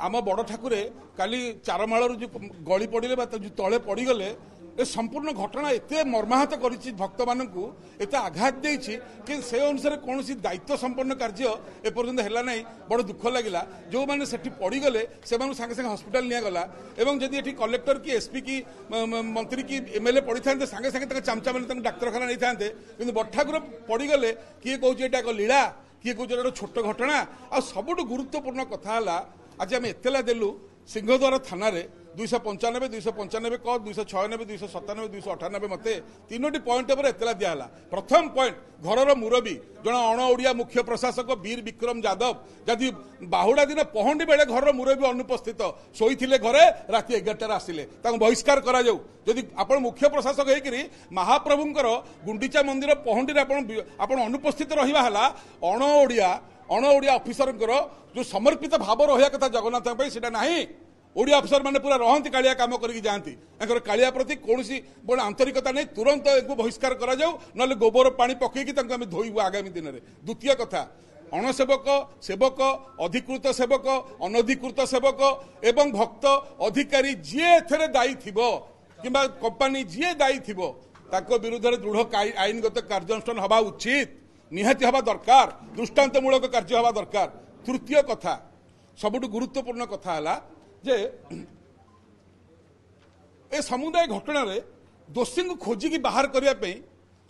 आम बड़ ठाकुरे काली चारमालू जो गली पड़े जो तले पड़गले ए संपूर्ण घटना एत मर्माहत कर भक्त मानक एत आघात देछि कि से अनुसार कौन दायित्व संपन्न कार्य एपर्यंत है ना बड़ दुख लगे जो मैंने सेठी पड़गले से सागे सागे हस्पिटाल निगला एवं जदि ये कलेक्टर की एसपी की मंत्री की एमएलए पड़ी था सागे सागे चामचा मैंने डाक्तखाना नहीं था कि बड़ ठाकुर पड़गले किए कौन एक लीला किए कौन छोट घटना आ सबुठ गुरुत्वपूर्ण कथा आज आम एतला देलु सिंहद्वार थाना 295 295 क 296 297 298 मते तीनोटी पॉइंट पर एतला दिया प्रथम पॉइंट घरर मुरबी जन अण ओडिया मुख्य प्रशासक वीर विक्रम यादव जदि बाहुड़ा दिन पहंडी बेले घर मुरबी अनुपस्थित शोईथिले घरे राति 11 आसिले बहिष्कार करा जाऊ जदि आपण मुख्य प्रशासक होकरी महाप्रभुंकर गुंडीचा मंदिर पहंडी आपण अनुपस्थित रहिबा हला अण ओडिया ऑफिसर जो समर्पित भाव रहा कथा जगन्नाथ सेटा नहीं ओडिया अफिसर मैंने पूरा रहती कालिया काम करके जाती कालिया प्रति कौन बड़ आंतरिकता नहीं तुरंत एक बहिष्कार करा जाऊ ना गोबर पानी पकईकि धोबू आगामी दिन में। द्वितीय कथा अणसेवक सेवक अधिकृत सेवक अनधिकृत सेवक एवं भक्त अधिकारी जी एथरे दायी थिबो किंबा कंपनी जी दायी थिबो ताको विरुद्ध दृढ़ आईनगत कार्यानुष्ठान हवा उचित निहाती हवा दरकार दृष्टांतमूलक कार्य हवा दरकार। तृतीय कथा सबुठ गुरुत्वपूर्ण कथा है जे ए समुदाय घटना रे दोषी को खोजिकी बाहर करने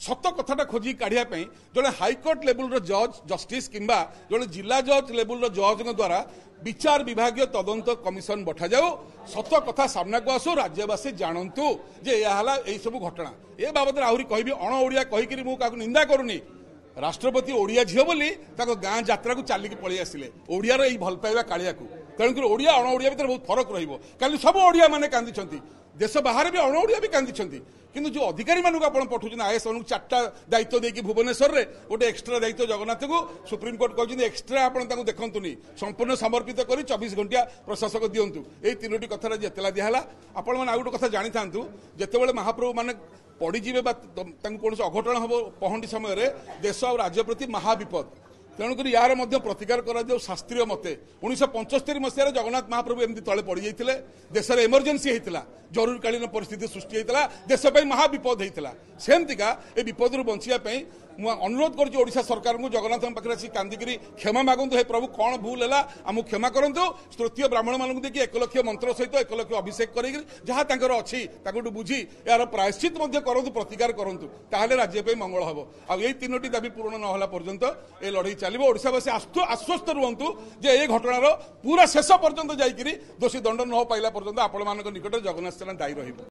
सत कथाटा खोजी काढ़ापी जड़े हाईकोर्ट लेवल जज जस्टिस किंबा जड़े जिला जज लेवल जज द्वारा विचार विभाग तदंत कमिशन बठा जाऊ सत कथा सामना को आसू राज्यवासी जानतु जे यही सब घटना ए बाबद आहरी कहबी अण ओडिया कहीकि मुझे निंदा करूनी राष्ट्रपति ओडिया झील बोली गाँ यात्रा को चलिकी पलि आसिले ओडियार यही भल पाइबा कालिया तेणुक ओडिया अण ओडिया भीतर बहुत फरक रही सब ओडिया माने कांदी देश बाहर भी अण ओडिया भी कांदी किंतु जो अधिकारी मानक आप पठाउछन आईएएस मानक 4टा दायित्व देकी भुवनेश्वर रे गोटे एक्सट्रा दायित्व जगन्नाथ को सुप्रीम कोर्ट कहते एक्सट्रा आप देखुनी संपूर्ण समर्पित कर 24 घंटा प्रशासक दिंतु यही तीनोटी कथार जेतला दिहला आपण मैंने आउ गोटे कथा जानी था जितेबाला महाप्रभु माने पड़ीजे कौन अघटन हम पहंडी समय देश और राज्य प्रति महाविपद तेणुक यार प्रतिकार कर शास्त्रीय मते 1975 मसीह जगन्नाथ महाप्रभु एमती तले पड़ जाते देश में इमरजेंसी होता जरूरकालीन परिस्थिति सृष्टि होता देश महाविपद होता सेमतिका ए विपद बचाई अनुरोध करा सरकार को जगन्नाथ पाखे आसी कांदिकी क्षमा मागंतु हे प्रभु कौन भूल है आमको क्षमा करूँ तृतीय ब्राह्मण मानक देखिए 1 लक्ष मंत्र सहित 1 लक्ष अभिषेक कर अच्छी बुझी यार प्रायश्चित करूँ प्रतिकार करूँ ताहले राज्य मंगल हम आई तीनोटी दाबी पूर्ण नहला पर्यंत ए लड़ई चलो ओडावासी आश्वस्त रुहतु जे ये घटनार पूरा शेष पर्यंत जाकि दोषी दंड न पाइला पर्यंत आपण निकट जगन्नाथ सेना दायी रही।